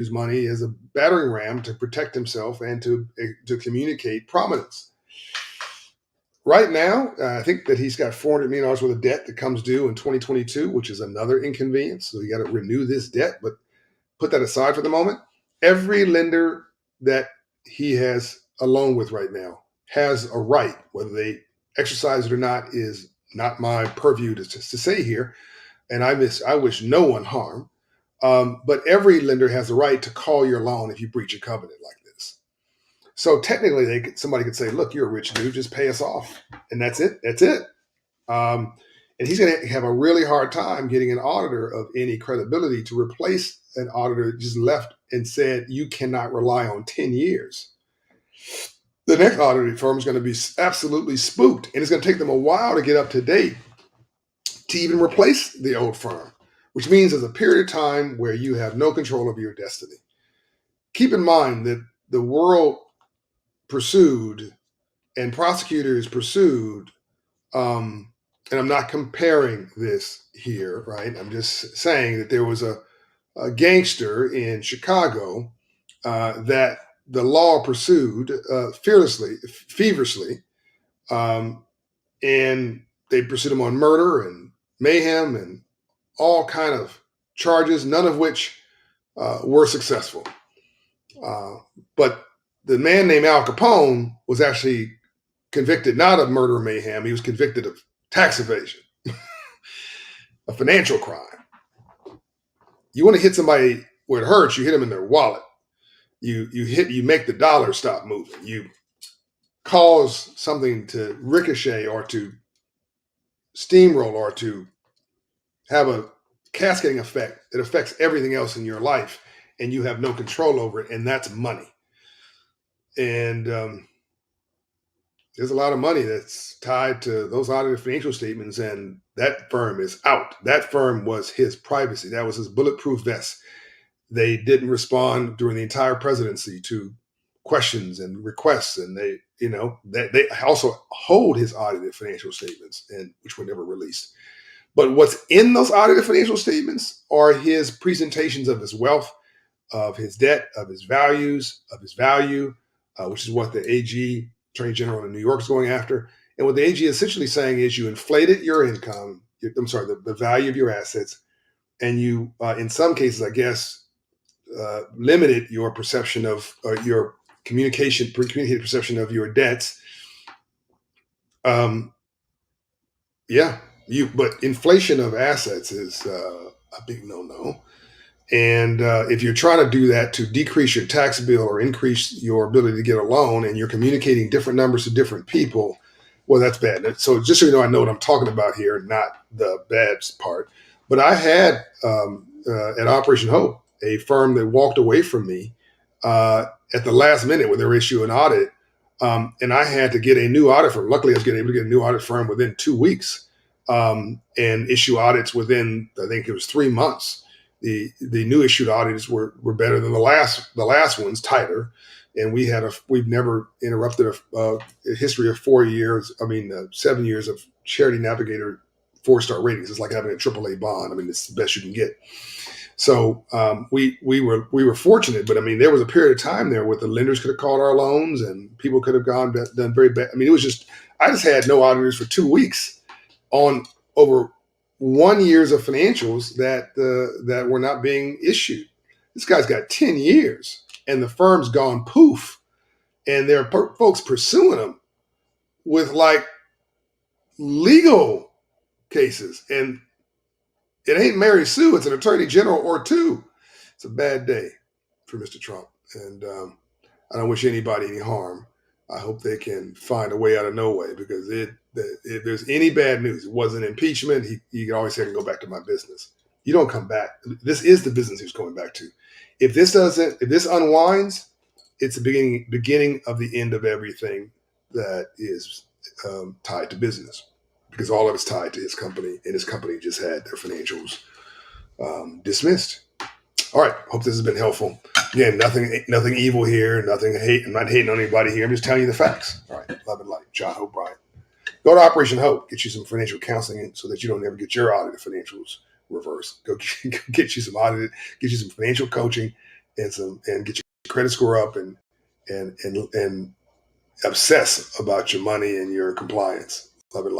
use money as a battering ram to protect himself and to communicate prominence. Right now, I think that he's got $400 million worth of debt that comes due in 2022, which is another inconvenience. So you got to renew this debt, but put that aside for the moment. Every lender that he has a loan with right now has a right, whether they exercise it or not is not my purview to say here. And I wish no one harm. But every lender has a right to call your loan if you breach a covenant like this. So technically, somebody could say, "Look, you're a rich dude, just pay us off," and that's it. That's it. Um, and he's going to have a really hard time getting an auditor of any credibility to replace an auditor that just left and said, "You cannot rely on 10 years." The next auditing firm is going to be absolutely spooked, and it's going to take them a while to get up to date to even replace the old firm, which means there's a period of time where you have no control over your destiny. Keep in mind that the world pursued and prosecutors pursued, and I'm not comparing this here, right? I'm just saying that there was a gangster in Chicago that the law pursued feverishly, and they pursued him on murder and mayhem and all kind of charges, none of which were successful. But the man named Al Capone was actually convicted not of murder or mayhem. He was convicted of tax evasion, a financial crime. You want to hit somebody where it hurts, you hit them in their wallet. You make the dollar stop moving. You cause something to ricochet or to steamroll or to have a cascading effect that affects everything else in your life, and you have no control over it, and that's money. And there's a lot of money that's tied to those audited financial statements, and that firm is out. That firm was his privacy. That was his bulletproof vest. They didn't respond during the entire presidency to questions and requests, and they also hold his audited financial statements, and which were never released. But what's in those audited financial statements are his presentations of his wealth, of his debt, of his values, of his value, which is what the AG, Attorney General in New York, is going after. And what the AG is essentially saying is you inflated your income, the value of your assets, and you, in some cases, I guess, limited your perception of your communicated perception of your debts. But inflation of assets is a big no-no. And if you're trying to do that to decrease your tax bill or increase your ability to get a loan, and you're communicating different numbers to different people, well, that's bad. So just so you know, I know what I'm talking about here, not the bad part. But I had at Operation Hope a firm that walked away from me at the last minute when they were issuing an audit, and I had to get a new audit firm. Luckily, I was able to get a new audit firm within 2 weeks and issue audits within, I think it was 3 months. The new issued audits were better than the last ones, tighter, and we've never interrupted a history of 7 years of Charity Navigator 4-star ratings. It's like having a AAA bond. I mean, it's the best you can get. So we were fortunate, but I mean, there was a period of time there where the lenders could have called our loans and people could have done very bad. I mean, I just had no auditors for 2 weeks on over 1 years of financials that were not being issued. This guy's got 10 years, and the firm's gone poof, and there are folks pursuing him with like legal cases, and it ain't Mary Sue, it's an attorney general or two. It's a bad day for Mr. Trump, and I don't wish anybody any harm. I hope they can find a way out of no way, because if there's any bad news, it wasn't impeachment. He can always say, I can go back to my business. You don't come back. This is the business he's going back to. If this unwinds, it's the beginning of the end of everything that is tied to business, because all of it's tied to his company, and his company just had their financials dismissed. All right. Hope this has been helpful. Again, nothing evil here. Nothing hate. I'm not hating on anybody here. I'm just telling you the facts. All right. Love and light. John Hope Bryant. Go to Operation Hope. Get you some financial counseling so that you don't ever get your audited financials reversed. Go get you some financial coaching, and get your credit score up and obsess about your money and your compliance. Love it.